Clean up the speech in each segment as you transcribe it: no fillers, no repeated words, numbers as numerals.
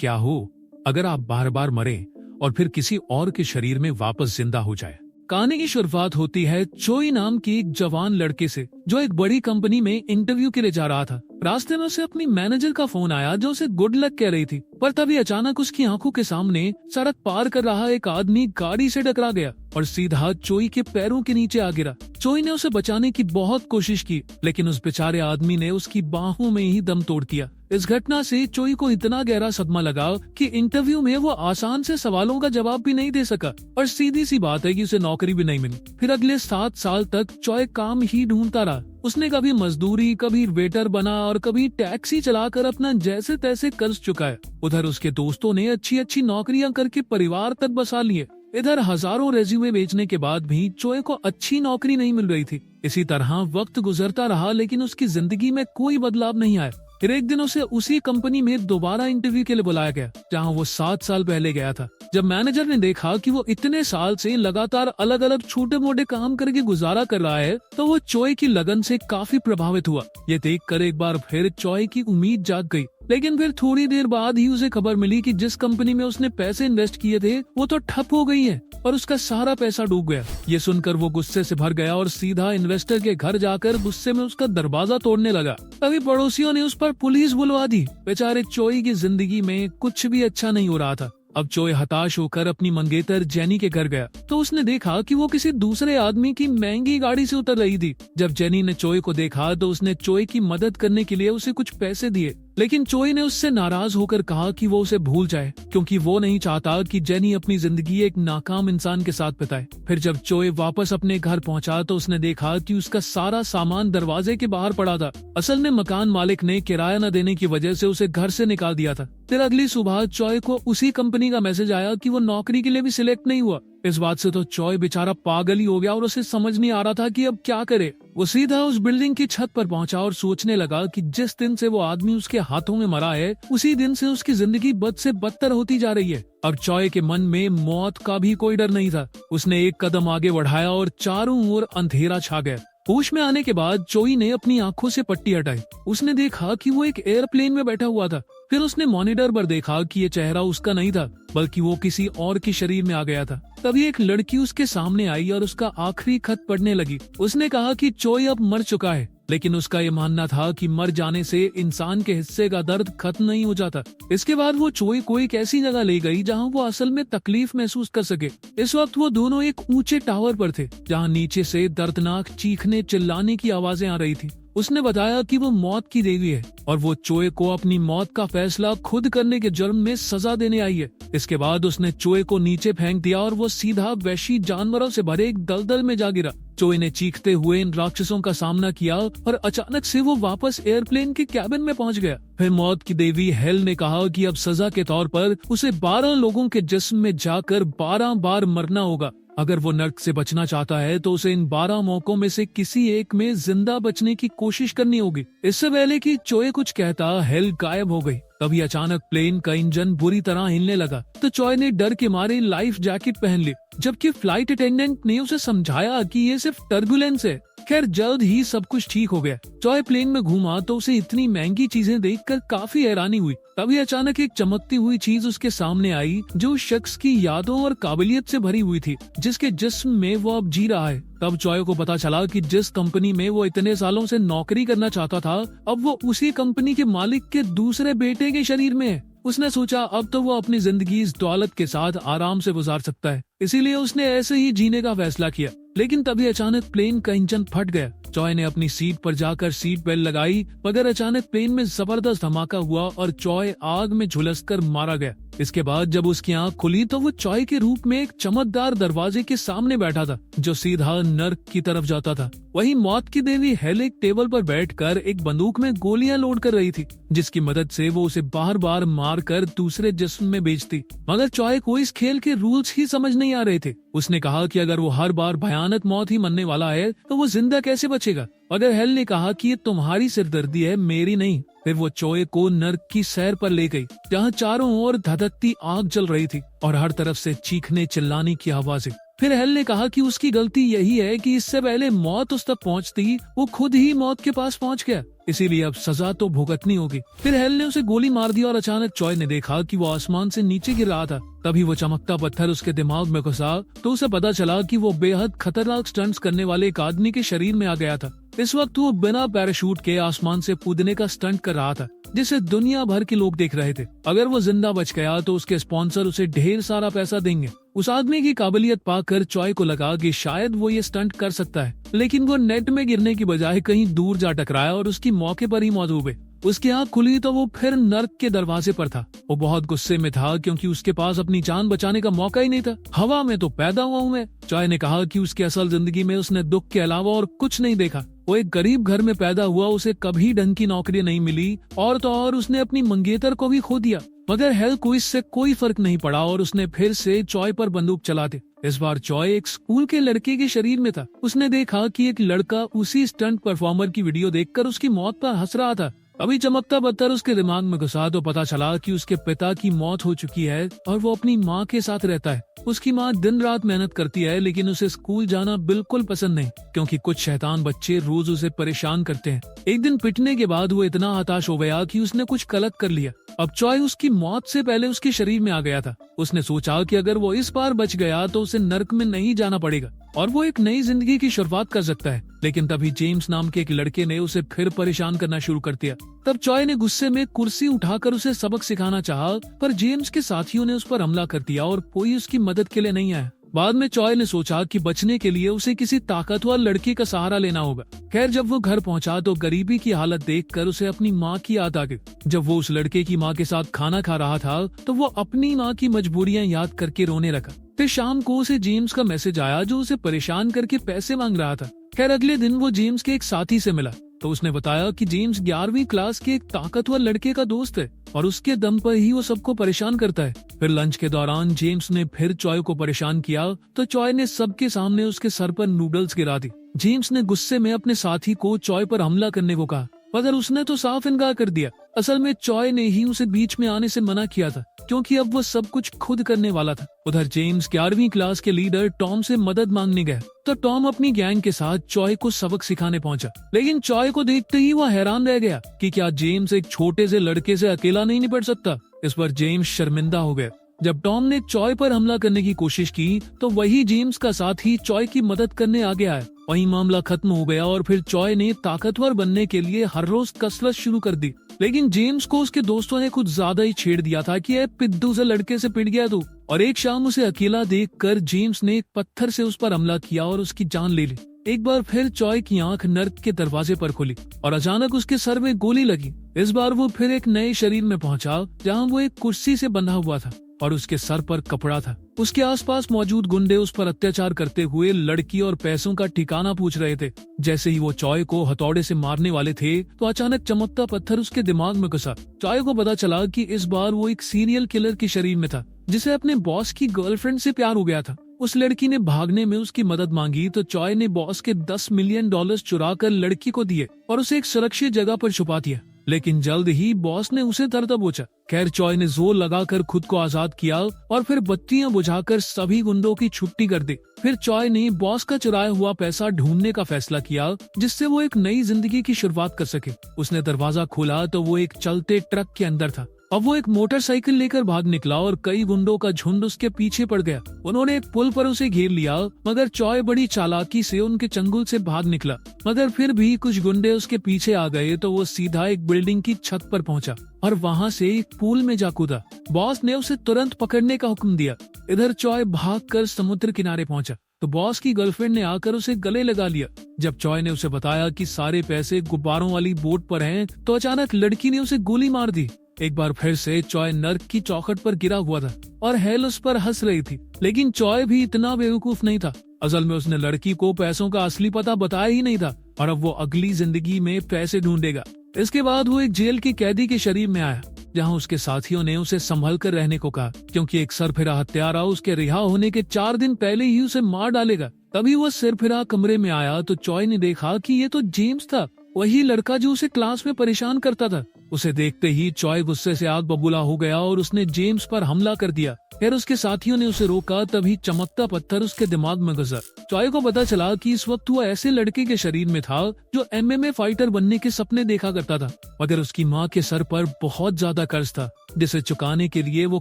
क्या हो अगर आप बार बार मरे और फिर किसी और के शरीर में वापस जिंदा हो जाए। कहानी की शुरुआत होती है चोई नाम के एक जवान लड़के से, जो एक बड़ी कंपनी में इंटरव्यू के लिए जा रहा था। रास्ते में उसे अपनी मैनेजर का फोन आया, जो उसे गुड लक कह रही थी। पर तभी अचानक उसकी आंखों के सामने सड़क पार कर रहा एक आदमी गाड़ी से टकरा गया और सीधा चोई के पैरों के नीचे आ गिरा। चोई ने उसे बचाने की बहुत कोशिश की, लेकिन उस बेचारे आदमी ने उसकी बाहों में ही दम तोड़ दिया। इस घटना से चोई को इतना गहरा सदमा लगा कि इंटरव्यू में वो आसान से सवालों का जवाब भी नहीं दे सका, और सीधी सी बात है कि उसे नौकरी भी नहीं मिली। फिर अगले 7 साल तक चोई काम ही ढूंढता रहा। उसने कभी मजदूरी, कभी वेटर बना और कभी टैक्सी चलाकर अपना जैसे तैसे कर्ज चुकाया। उधर उसके दोस्तों ने अच्छी अच्छी नौकरियां करके परिवार तक बसा लिए। इधर हजारों रेज्यूमे बेचने के बाद भी चोई को अच्छी नौकरी नहीं मिल रही थी। इसी तरह वक्त गुजरता रहा, लेकिन उसकी जिंदगी में कोई बदलाव नहीं आया। फिर एक दिन उसे उसी कंपनी में दोबारा इंटरव्यू के लिए बुलाया गया, जहां वो 7 साल पहले गया था। जब मैनेजर ने देखा कि वो इतने साल से लगातार अलग अलग छोटे मोटे काम करके गुजारा कर रहा है, तो वो चोई की लगन से काफी प्रभावित हुआ। ये देखकर एक बार फिर चोई की उम्मीद जाग गई। लेकिन फिर थोड़ी देर बाद ही उसे खबर मिली कि जिस कंपनी में उसने पैसे इन्वेस्ट किए थे वो तो ठप हो गई है और उसका सारा पैसा डूब गया। ये सुनकर वो गुस्से से भर गया और सीधा इन्वेस्टर के घर जाकर गुस्से में उसका दरवाजा तोड़ने लगा। तभी पड़ोसियों ने उस पर पुलिस बुलवा दी। बेचारे चोई की जिंदगी में कुछ भी अच्छा नहीं हो रहा था। अब चोई हताश होकर अपनी मंगेतर जेनी के घर गया, तो उसने देखा कि वो किसी दूसरे आदमी की महंगी गाड़ी से उतर रही थी। जब जेनी ने चोई को देखा तो उसने चोई की मदद करने के लिए उसे कुछ पैसे दिए, लेकिन चोई ने उससे नाराज होकर कहा कि वो उसे भूल जाए, क्योंकि वो नहीं चाहता कि जेनी अपनी जिंदगी एक नाकाम इंसान के साथ बिताए। फिर जब चोई वापस अपने घर पहुंचा तो उसने देखा कि उसका सारा सामान दरवाजे के बाहर पड़ा था। असल में मकान मालिक ने किराया न देने की वजह से उसे घर से निकाल दिया था। फिर अगली सुबह चोई को उसी कंपनी का मैसेज आया कि वो नौकरी के लिए भी सिलेक्ट नहीं हुआ। इस बात से तो चोई बेचारा पागल ही हो गया और उसे समझ नहीं आ रहा था कि अब क्या करे। वो सीधा उस बिल्डिंग की छत पर पहुंचा और सोचने लगा कि जिस दिन से वो आदमी उसके हाथों में मरा है, उसी दिन से उसकी जिंदगी बद से बदतर होती जा रही है। अब चोई के मन में मौत का भी कोई डर नहीं था। उसने एक कदम आगे बढ़ाया और चारों ओर अंधेरा छा गया। होश में आने के बाद चोई ने अपनी आंखों से पट्टी हटाई। उसने देखा कि वो एक एयरप्लेन में बैठा हुआ था। फिर उसने मॉनिटर पर देखा कि ये चेहरा उसका नहीं था, बल्कि वो किसी और के शरीर में आ गया था। तभी एक लड़की उसके सामने आई और उसका आखिरी खत पढ़ने लगी। उसने कहा कि चोई अब मर चुका है, लेकिन उसका ये मानना था कि मर जाने से इंसान के हिस्से का दर्द खत्म नहीं हो जाता। इसके बाद वो चोई को एक ऐसी जगह ले गई जहां वो असल में तकलीफ महसूस कर सके। इस वक्त वो दोनों एक ऊंचे टावर पर थे, जहां नीचे से दर्दनाक चीखने चिल्लाने की आवाजें आ रही थी। उसने बताया कि वो मौत की देवी है और वो चोई को अपनी मौत का फैसला खुद करने के जुर्म में सजा देने आई है। इसके बाद उसने चोई को नीचे फेंक दिया और वो सीधा वहशी जानवरों से भरे एक दलदल में जा गिरा। चोई ने चीखते हुए इन राक्षसों का सामना किया और अचानक से वो वापस एयरप्लेन के कैबिन में पहुंच गया। फिर मौत की देवी हेल ने कहा कि अब सजा के तौर पर उसे 12 लोगों के जिस्म में जाकर 12 बार मरना होगा। अगर वो नर्क से बचना चाहता है तो उसे इन 12 मौकों में से किसी एक में जिंदा बचने की कोशिश करनी होगी। इससे पहले कि चोई कुछ कहता, हेल गायब हो गई। तभी अचानक प्लेन का इंजन बुरी तरह हिलने लगा, तो चोई ने डर के मारे लाइफ जैकेट पहन ली, जबकि फ्लाइट अटेंडेंट ने उसे समझाया कि ये सिर्फ टर्बुलेंस है। खैर जल्द ही सब कुछ ठीक हो गया। चोई प्लेन में घूमा तो उसे इतनी महंगी चीजें देखकर काफी हैरानी हुई। तभी अचानक एक चमकती हुई चीज उसके सामने आई, जो उस शख्स की यादों और काबिलियत से भरी हुई थी, जिसके जिस्म में वो अब जी रहा है। तब चोई को पता चला कि जिस कंपनी में वो इतने सालों से नौकरी करना चाहता था, अब वो उसी कंपनी के मालिक के दूसरे बेटे के शरीर में है। उसने सोचा अब तो वो अपनी जिंदगी इस दौलत के साथ आराम से गुजार सकता है, इसीलिए उसने ऐसे ही जीने का फैसला किया। लेकिन तभी अचानक प्लेन का इंजन फट गया। चोई ने अपनी सीट पर जाकर सीट बेल्ट लगाई, मगर अचानक प्लेन में जबरदस्त धमाका हुआ और चोई आग में झुलसकर मारा गया। इसके बाद जब उसकी आंख खुली तो वो चोई के रूप में एक चमकदार दरवाजे के सामने बैठा था, जो सीधा नर्क की तरफ जाता था। वहीं मौत की देवी हेल एक टेबल पर बैठकर एक बंदूक में गोलियां लोड कर रही थी, जिसकी मदद से वो उसे बार बार मार कर दूसरे जिस्म में बेचती। मगर चोई को इस खेल के रूल्स ही समझ नहीं आ रहे थे। उसने कहा कि अगर वो हर बार भयानक मौत ही मरने वाला है तो वो जिंदा कैसे बचेगा। मगर हेल ने कहा कि ये तुम्हारी सिरदर्दी है, मेरी नहीं। फिर वो चोई को नर्क की सैर पर ले गई, जहाँ चारों ओर धधकती आग जल रही थी और हर तरफ से चीखने चिल्लाने की आवाजें। फिर हेल ने कहा कि उसकी गलती यही है कि इससे पहले मौत उस तक पहुंचती वो खुद ही मौत के पास पहुंच गया, इसीलिए अब सजा तो भुगतनी होगी। फिर हेल ने उसे गोली मार दी और अचानक चॉय ने देखा कि वो आसमान से नीचे गिर रहा था। तभी वो चमकता पत्थर उसके दिमाग में घुसा तो उसे पता चला कि वो बेहद खतरनाक स्टंट्स करने वाले एक आदमी के शरीर में आ गया था। इस वक्त वो बिना पैराशूट के आसमान से कूदने का स्टंट कर रहा था, जिसे दुनिया भर के लोग देख रहे थे। अगर वो जिंदा बच गया तो उसके स्पॉन्सर उसे ढेर सारा पैसा देंगे। उस आदमी की काबिलियत पाकर चॉय को लगा कि शायद वो ये स्टंट कर सकता है, लेकिन वो नेट में गिरने की बजाय कहीं दूर जा टकराया और उसकी मौके पर ही मौत हो गई। उसकी आंख खुली तो वो फिर नर्क के दरवाजे पर था। वो बहुत गुस्से में था क्योंकि उसके पास अपनी जान बचाने का मौका ही नहीं था। हवा में तो पैदा हुआ हूँ मैं। चॉय ने कहा कि उसकी असल जिंदगी में उसने दुख के अलावा और कुछ नहीं देखा। वो एक गरीब घर में पैदा हुआ, उसे कभी ढंग की नौकरी नहीं मिली और तो और उसने अपनी मंगेतर को भी खो दिया। मगर हेल को इससे कोई फर्क नहीं पड़ा और उसने फिर से चॉय पर बंदूक चला दी। इस बार चॉय एक स्कूल के लड़के के शरीर में था। उसने देखा कि एक लड़का उसी स्टंट परफॉर्मर की वीडियो देखकर उसकी मौत पर हंस रहा था। अभी चमकता पत्थर उसके दिमाग में घुसा तो पता चला कि उसके पिता की मौत हो चुकी है और वो अपनी माँ के साथ रहता है। उसकी माँ दिन रात मेहनत करती है, लेकिन उसे स्कूल जाना बिल्कुल पसंद नहीं, क्योंकि कुछ शैतान बच्चे रोज उसे परेशान करते हैं। एक दिन पिटने के बाद वो इतना हताश हो गया कि उसने कुछ गलत कर लिया। अब चॉय उसकी मौत से पहले उसके शरीर में आ गया था। उसने सोचा कि अगर वो इस बार बच गया तो उसे नर्क में नहीं जाना पड़ेगा और वो एक नई जिंदगी की शुरुआत कर सकता है। लेकिन तभी जेम्स नाम के एक लड़के ने उसे फिर परेशान करना शुरू कर दिया। तब चॉय ने गुस्से में कुर्सी उठाकर उसे सबक सिखाना चाहा, पर जेम्स के साथियों ने उस पर हमला कर दिया और कोई उसकी मदद के लिए नहीं आया। बाद में चॉय ने सोचा कि बचने के लिए उसे किसी ताकतवर लड़की का सहारा लेना होगा। खैर, जब वो घर पहुंचा तो गरीबी की हालत देखकर उसे अपनी माँ की याद आ गई। जब वो उस लड़के की माँ के साथ खाना खा रहा था तो वो अपनी माँ की मजबूरियाँ याद करके रोने लगा। फिर शाम को उसे जेम्स का मैसेज आया जो उसे परेशान करके पैसे मांग रहा था। खैर, अगले दिन वो जेम्स के एक साथी से मिला तो उसने बताया कि जेम्स 11वीं क्लास के एक ताकतवर लड़के का दोस्त है और उसके दम पर ही वो सबको परेशान करता है। फिर लंच के दौरान जेम्स ने फिर चॉय को परेशान किया तो चॉय ने सबके सामने उसके सर पर नूडल्स गिरा दी। जेम्स ने गुस्से में अपने साथी को चॉय पर हमला करने को कहा, मगर उसने तो साफ इनकार कर दिया। असल में चॉय ने ही उसे बीच में आने से मना किया था, क्योंकि अब वो सब कुछ खुद करने वाला था। उधर जेम्स 11वीं क्लास के लीडर टॉम से मदद मांगने गया तो टॉम अपनी गैंग के साथ चॉय को सबक सिखाने पहुंचा। लेकिन चॉय को देखते ही वो हैरान रह गया कि क्या जेम्स एक छोटे से लड़के से अकेला नहीं निपट सकता। इस पर जेम्स शर्मिंदा हो गया। जब टॉम ने चॉय पर हमला करने की कोशिश की तो वही जेम्स का साथी चॉय की मदद करने आ गया है। वही मामला खत्म हो गया और फिर चॉय ने ताकतवर बनने के लिए हर रोज कसरत शुरू कर दी। लेकिन जेम्स को उसके दोस्तों ने कुछ ज्यादा ही छेड़ दिया था कि पिद्दू से लड़के से पिट गया तू। और एक शाम उसे अकेला देखकर जेम्स ने एक पत्थर से उस पर हमला किया और उसकी जान ले ली। एक बार फिर चॉय की आंख नर्क के दरवाजे पर खुली और अचानक उसके सर में गोली लगी। इस बार वो फिर एक नए शरीर में पहुंचा जहां वो एक कुर्सी से बंधा हुआ था और उसके सर पर कपड़ा था। उसके आसपास मौजूद गुंडे उस पर अत्याचार करते हुए लड़की और पैसों का ठिकाना पूछ रहे थे। जैसे ही वो चॉय को हथौड़े से मारने वाले थे तो अचानक चमकता पत्थर उसके दिमाग में घुसा। चॉय को पता चला कि इस बार वो एक सीरियल किलर के शरीर में था, जिसे अपने बॉस की गर्लफ्रेंड से प्यार हो गया था। उस लड़की ने भागने में उसकी मदद मांगी तो चॉय ने बॉस के $10 मिलियन चुरा कर लड़की को दिए और उसे एक सुरक्षित जगह पर छुपा दिया। लेकिन जल्द ही बॉस ने उसे तर दबोचा। खैर, चॉय ने जोर लगाकर खुद को आजाद किया और फिर बत्तियां बुझाकर सभी गुंडों की छुट्टी कर दी। फिर चॉय ने बॉस का चुराया हुआ पैसा ढूंढने का फैसला किया, जिससे वो एक नई जिंदगी की शुरुआत कर सके। उसने दरवाजा खोला तो वो एक चलते ट्रक के अंदर था। अब वो एक मोटरसाइकिल लेकर भाग निकला और कई गुंडों का झुंड उसके पीछे पड़ गया। उन्होंने एक पुल पर उसे घेर लिया, मगर चॉय बड़ी चालाकी से उनके चंगुल से भाग निकला। मगर फिर भी कुछ गुंडे उसके पीछे आ गए तो वो सीधा एक बिल्डिंग की छत पर पहुंचा और वहां से एक पूल में जा कूदा। बॉस ने उसे तुरंत पकड़ने का हुक्म दिया। इधर चॉय भागकर समुद्र किनारे पहुंचा तो बॉस की गर्लफ्रेंड ने आकर उसे गले लगा लिया। जब चॉय ने उसे बताया कि सारे पैसे गुब्बारों वाली बोट पर हैं, तो अचानक लड़की ने उसे गोली मार दी। एक बार फिर से चॉय नर्क की चौखट पर गिरा हुआ था और हेल उस पर हंस रही थी। लेकिन चॉय भी इतना बेवकूफ नहीं था। असल में उसने लड़की को पैसों का असली पता बताया ही नहीं था और अब वो अगली जिंदगी में पैसे ढूंढेगा। इसके बाद वो एक जेल के कैदी के शरीर में आया, जहां उसके साथियों ने उसे संभल कर रहने को कहा, क्योंकि एक सरफिरा हत्यारा उसके रिहा होने के 4 दिन पहले ही उसे मार डालेगा। तभी वो सिरफिरा कमरे में आया तो चॉय ने देखा कि ये तो जेम्स था, वही लड़का जो उसे क्लास में परेशान करता था। उसे देखते ही चॉय गुस्से से आग बबूला हो गया और उसने जेम्स पर हमला कर दिया। खैर उसके साथियों ने उसे रोका, तभी चमकता पत्थर उसके दिमाग में घुसा। चॉय को पता चला कि इस वक्त वो ऐसे लड़के के शरीर में था जो MMA फाइटर बनने के सपने देखा करता था, मगर उसकी माँ के सर पर बहुत ज्यादा कर्ज था, जिसे चुकाने के लिए वो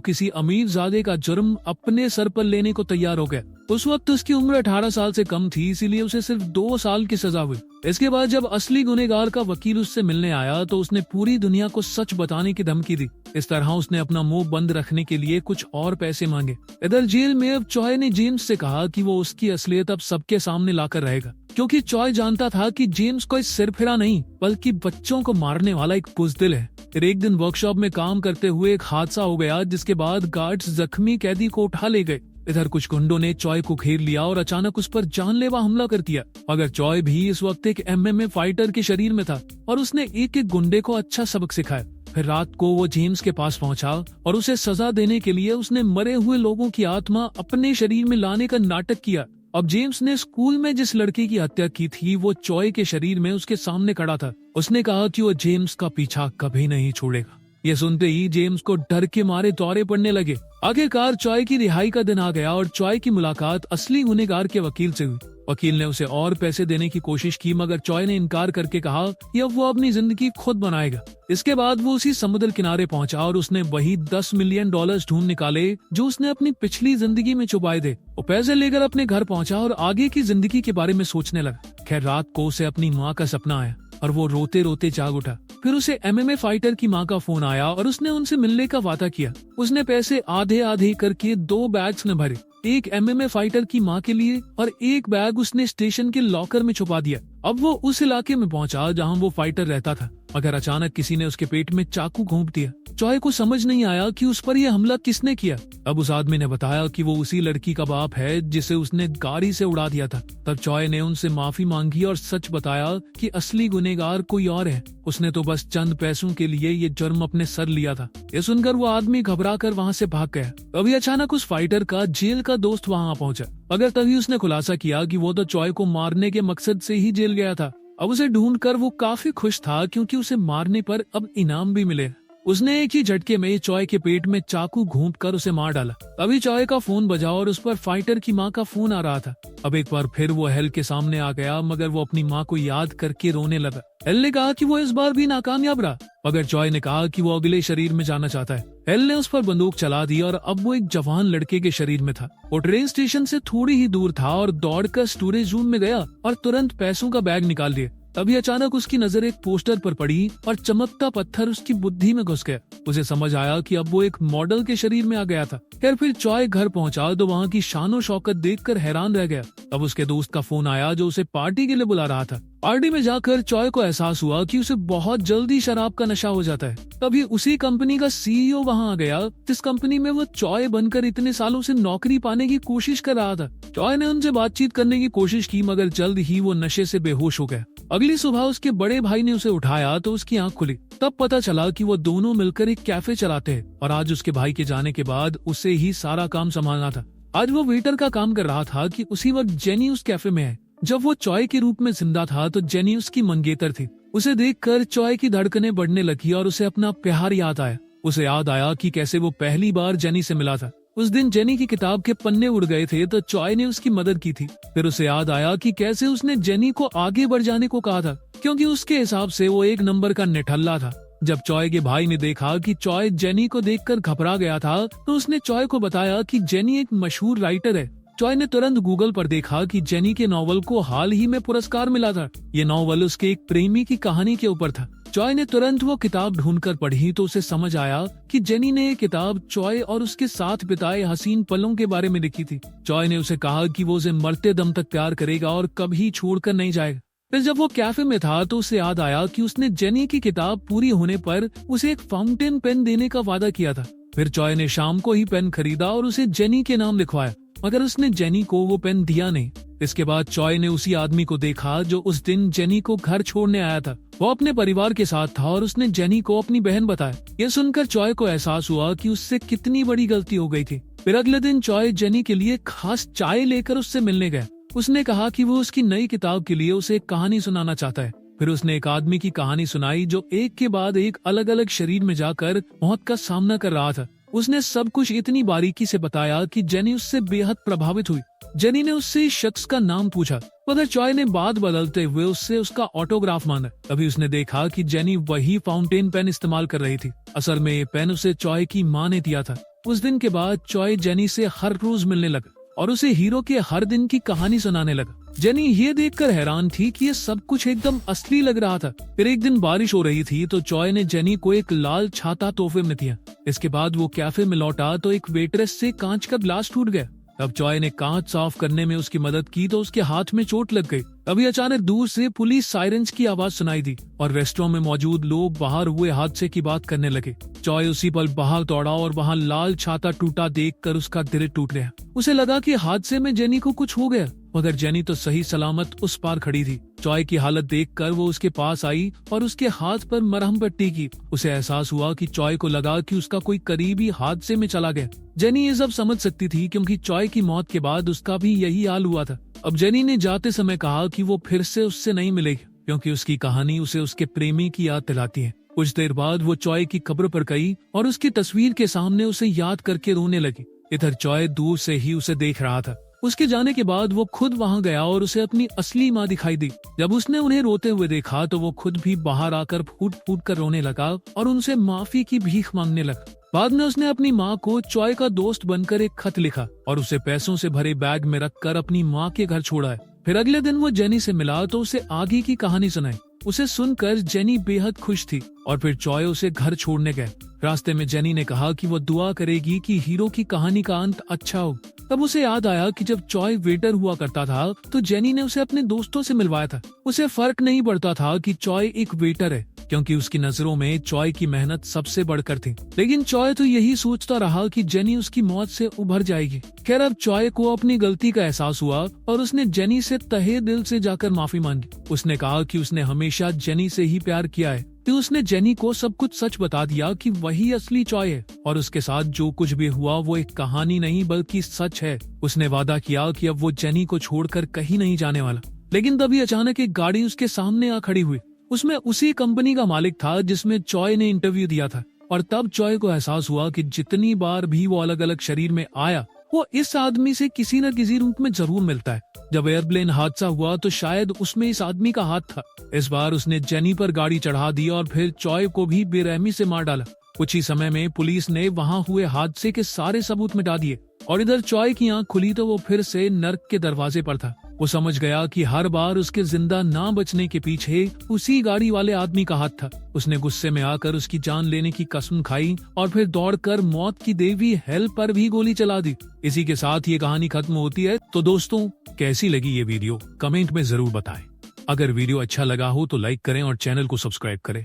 किसी अमीरजादे का जुर्म अपने सर पर लेने को तैयार हो गया। उस वक्त उसकी उम्र 18 साल से कम थी, इसीलिए उसे सिर्फ 2 साल की सजा हुई। इसके बाद जब असली गुनहगार का वकील उससे मिलने आया तो उसने पूरी दुनिया को सच बताने की धमकी दी। इस तरह उसने अपना मुंह बंद रखने के लिए कुछ और पैसे मांगे। इधर जेल में अब चॉय ने जेम्स से कहा कि वो उसकी असलियत अब सबके सामने लाकर रहेगा, क्योंकि चॉय जानता था कि जेम्स कोई सिरफिरा नहीं बल्कि बच्चों को मारने वाला एक बुज़दिल है। फिर एक दिन वर्कशॉप में काम करते हुए एक हादसा हो गया, जिसके बाद गार्ड्स जख्मी कैदी को उठा ले गए। इधर कुछ गुंडों ने चॉय को घेर लिया और अचानक उस पर जानलेवा हमला कर दिया, मगर चॉय भी इस वक्त एक MMA फाइटर के शरीर में था और उसने एक एक गुंडे को अच्छा सबक सिखाया। फिर रात को वो जेम्स के पास पहुंचा और उसे सजा देने के लिए उसने मरे हुए लोगों की आत्मा अपने शरीर में लाने का नाटक किया। अब जेम्स ने स्कूल में जिस लड़की की हत्या की थी वो चॉय के शरीर में उसके सामने खड़ा था। उसने कहा कि वो जेम्स का पीछा कभी नहीं छोड़ेगा। ये सुनते ही जेम्स को डर के मारे दौरे पड़ने लगे। आखिरकार चॉय की रिहाई का दिन आ गया और चॉय की मुलाकात असली गुनहगार के वकील से हुई। वकील ने उसे और पैसे देने की कोशिश की, मगर चॉय ने इनकार करके कहा कि अब वो अपनी जिंदगी खुद बनाएगा। इसके बाद वो उसी समुद्र किनारे पहुंचा और उसने वही $10 मिलियन ढूंढ निकाले जो उसने अपनी पिछली जिंदगी में छुपाए थे। वो पैसे लेकर अपने घर पहुंचा और आगे की जिंदगी के बारे में सोचने लगा। खैर रात को उसे अपनी माँ का सपना आया और वो रोते रोते जाग उठा। फिर उसे MMA फाइटर की माँ का फोन आया और उसने उनसे मिलने का वादा किया। उसने पैसे आधे आधे करके 2 बैग्स में भरे, एक MMA फाइटर की माँ के लिए और एक बैग उसने स्टेशन के लॉकर में छुपा दिया। अब वो उस इलाके में पहुंचा जहां वो फाइटर रहता था, मगर अचानक किसी ने उसके पेट में चाकू घोंप दिया। चॉय को समझ नहीं आया कि उस पर यह हमला किसने किया। अब उस आदमी ने बताया कि वो उसी लड़की का बाप है जिसे उसने गाड़ी से उड़ा दिया था। तब चॉय ने उनसे माफी मांगी और सच बताया कि असली गुनहगार कोई और है, उसने तो बस चंद पैसों के लिए ये जुर्म अपने सर लिया था। ये सुनकर वो आदमी घबरा कर वहाँ से भाग गया। तभी अचानक उस फाइटर का जेल का दोस्त वहाँ पहुंचा, मगर तभी उसने खुलासा किया कि वो तो चॉय को मारने के मकसद से ही जेल गया था। अब उसे ढूंढकर वो काफी खुश था, क्योंकि उसे मारने पर अब इनाम भी मिले। उसने एक ही झटके में चॉय के पेट में चाकू घोंपकर उसे मार डाला। तभी चॉय का फोन बजा और उस पर फाइटर की माँ का फोन आ रहा था। अब एक बार फिर वो हेल के सामने आ गया, मगर वो अपनी माँ को याद करके रोने लगा। हेल ने कहा कि वो इस बार भी नाकामयाब रहा, मगर चॉय ने कहा कि वो अगले शरीर में जाना चाहता है। हेल ने उस पर बंदूक चला दी और अब वो एक जवान लड़के के शरीर में था। वो ट्रेन स्टेशन से थोड़ी ही दूर था और दौड़कर स्टोरेज रूम में गया और तुरंत पैसों का बैग निकाल लिया। तभी अचानक उसकी नजर एक पोस्टर पर पड़ी और चमकता पत्थर उसकी बुद्धि में घुस गया। उसे समझ आया कि अब वो एक मॉडल के शरीर में आ गया था। खैर फिर चॉय घर पहुंचा तो वहाँ की शानो शौकत देखकर हैरान रह गया। तब उसके दोस्त का फोन आया जो उसे पार्टी के लिए बुला रहा था। पार्टी में जाकर चॉय को एहसास हुआ कि उसे बहुत जल्दी शराब का नशा हो जाता है। तभी उसी कंपनी का CEO वहाँ आ गया, जिस कंपनी में वो चॉय बनकर इतने सालों से नौकरी पाने की कोशिश कर रहा था। चॉय ने उनसे बातचीत करने की कोशिश की, मगर जल्द ही वो नशे से बेहोश हो गया। अगली सुबह उसके बड़े भाई ने उसे उठाया तो उसकी आंख खुली। तब पता चला कि वो दोनों मिलकर एक कैफे चलाते हैं और आज उसके भाई के जाने के बाद उसे ही सारा काम संभालना था। आज वो वेटर का काम कर रहा था कि उसी वक्त जेनी उस कैफे में है। जब वो चॉय के रूप में जिंदा था तो जेनी उसकी मंगेतर थी। उसे देखकर चॉय की धड़कनें बढ़ने लगी और उसे अपना प्यार याद आया। उसे याद आया कि कैसे वो पहली बार जेनी से मिला था। उस दिन जेनी की किताब के पन्ने उड़ गए थे तो चॉय ने उसकी मदद की थी। फिर उसे याद आया कि कैसे उसने जेनी को आगे बढ़ जाने को कहा था, क्योंकि उसके हिसाब से वो 1 नंबर का निठल्ला था। जब चॉय के भाई ने देखा कि चॉय जेनी को देखकर घबरा गया था तो उसने चॉय को बताया कि जेनी एक मशहूर राइटर है। चॉय ने तुरंत गूगल पर देखा कि जेनी के नॉवल को हाल ही में पुरस्कार मिला था। ये नॉवल उसके एक प्रेमी की कहानी के ऊपर था। चॉय ने तुरंत वो किताब ढूंढकर पढ़ी तो उसे समझ आया कि जेनी ने ये किताब चॉय और उसके साथ बिताए हसीन पलों के बारे में लिखी थी। चॉय ने उसे कहा कि वो उसे मरते दम तक प्यार करेगा और कभी छोड़कर नहीं जाएगा। फिर जब वो कैफे में था तो उसे याद आया कि उसने जेनी की किताब पूरी होने पर उसे एक फाउंटेन पेन देने का वादा किया था। फिर चॉय ने शाम को ही पेन खरीदा और उसे जेनी के नाम लिखवाया, मगर उसने जेनी को वो पेन दिया नहीं। इसके बाद चॉय ने उसी आदमी को देखा जो उस दिन जेनी को घर छोड़ने आया था। वो अपने परिवार के साथ था और उसने जेनी को अपनी बहन बताया। ये सुनकर चॉय को एहसास हुआ कि उससे कितनी बड़ी गलती हो गई थी। फिर अगले दिन चॉय जेनी के लिए खास चाय लेकर उससे मिलने गया। उसने कहा कि वो उसकी नई किताब के लिए उसे एक कहानी सुनाना चाहता है। फिर उसने एक आदमी की कहानी सुनाई जो एक के बाद एक अलग अलग शरीर में जाकर मौत का सामना कर रहा था। उसने सब कुछ इतनी बारीकी से बताया कि जेनी उससे बेहद प्रभावित हुई। जेनी ने उससे इस शख्स का नाम पूछा, मगर चॉय ने बात बदलते हुए उससे उसका ऑटोग्राफ मांगा। तभी उसने देखा कि जेनी वही फाउंटेन पेन इस्तेमाल कर रही थी। असल में ये पेन उसे चॉय की माँ ने दिया था। उस दिन के बाद चॉय जेनी से हर रोज मिलने लगा और उसे हीरो के हर दिन की कहानी सुनाने लगा। जेनी ये देखकर हैरान थी कि ये सब कुछ एकदम असली लग रहा था। फिर एक दिन बारिश हो रही थी तो चॉय ने जेनी को एक लाल छाता तोहफे में दिया। इसके बाद वो कैफे में लौटा तो एक वेट्रेस से कांच का ग्लास टूट गया। तब चॉय ने कांच साफ करने में उसकी मदद की तो उसके हाथ में चोट लग गई। तभी अचानक दूर से पुलिस सायरन्स की आवाज सुनाई दी और रेस्टोरेंट में मौजूद लोग बाहर हुए हादसे की बात करने लगे। चॉय उसी पल बाहर दौड़ा और वहाँ लाल छाता टूटा देखकर उसका दिल टूट गया। उसे लगा कि हादसे में जेनी को कुछ हो गया, मगर जेनी तो सही सलामत उस पार खड़ी थी। चॉय की हालत देखकर वो उसके पास आई और उसके हाथ पर मरहम पट्टी की। उसे एहसास हुआ कि चॉय को लगा कि उसका कोई करीबी हादसे में चला गया। जेनी ये सब समझ सकती थी क्योंकि चॉय की मौत के बाद उसका भी यही हाल हुआ था। अब जेनी ने जाते समय कहा कि वो फिर से उससे नहीं मिलेगी क्योंकि उसकी कहानी उसे उसके प्रेमी की याद दिलाती है। कुछ देर बाद वो चॉय की कब्र पर गई और उसकी तस्वीर के सामने उसे याद करके रोने लगी। इधर चॉय दूर से ही उसे देख रहा था। उसके जाने के बाद वो खुद वहां गया और उसे अपनी असली माँ दिखाई दी। जब उसने उन्हें रोते हुए देखा तो वो खुद भी बाहर आकर फूट फूट कर रोने लगा और उनसे माफी की भीख मांगने लगा। बाद में उसने अपनी माँ को चॉय का दोस्त बनकर एक खत लिखा और उसे पैसों से भरे बैग में रखकर अपनी माँ के घर छोड़ा है। फिर अगले दिन वो जेनी से मिला तो उसे आगे की कहानी सुनाई। उसे सुनकर जेनी बेहद खुश थी और फिर चॉय उसे घर छोड़ने गए। रास्ते में जेनी ने कहा कि वो दुआ करेगी कि हीरो की कहानी का अंत अच्छा हो। तब उसे याद आया कि जब चॉय वेटर हुआ करता था तो जेनी ने उसे अपने दोस्तों से मिलवाया था। उसे फर्क नहीं पड़ता था कि चॉय एक वेटर है क्योंकि उसकी नजरों में चॉय की मेहनत सबसे बढ़कर थी। लेकिन चॉय तो यही सोचता रहा कि जेनी उसकी मौत से उभर जाएगी। खैर अब चॉय को अपनी गलती का एहसास हुआ और उसने जेनी से तहे दिल से जाकर माफी मांगी। उसने कहा कि उसने हमेशा जेनी से ही प्यार किया है। फिर उसने जेनी को सब कुछ सच बता दिया कि वही असली चॉय है और उसके साथ जो कुछ भी हुआ वो एक कहानी नहीं बल्कि सच है। उसने वादा किया कि अब वो जेनी को छोड़कर कहीं नहीं जाने वाला। लेकिन तभी अचानक एक गाड़ी उसके सामने आ खड़ी हुई। उसमें उसी कंपनी का मालिक था जिसमें चॉय ने इंटरव्यू दिया था और तब चॉय को एहसास हुआ कि जितनी बार भी वो अलग अलग शरीर में आया वो इस आदमी से किसी न किसी रूप में जरूर मिलता है। जब एयरप्लेन हादसा हुआ तो शायद उसमें इस आदमी का हाथ था। इस बार उसने जेनी पर गाड़ी चढ़ा दी और फिर चॉय को भी बेरहमी से मार डाला। कुछ ही समय में पुलिस ने वहां हुए हादसे के सारे सबूत मिटा दिए और इधर चॉय की आंख खुली तो वो फिर से नर्क के दरवाजे पर था। वो समझ गया कि हर बार उसके जिंदा ना बचने के पीछे उसी गाड़ी वाले आदमी का हाथ था। उसने गुस्से में आकर उसकी जान लेने की कसम खाई और फिर दौड़कर मौत की देवी हेल पर भी गोली चला दी। इसी के साथ ये कहानी खत्म होती है। तो दोस्तों, कैसी लगी ये वीडियो कमेंट में जरूर बताएं। अगर वीडियो अच्छा लगा हो तो लाइक करें और चैनल को सब्सक्राइब करें।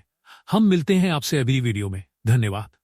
हम मिलते हैं आपसे अगली वीडियो में। धन्यवाद।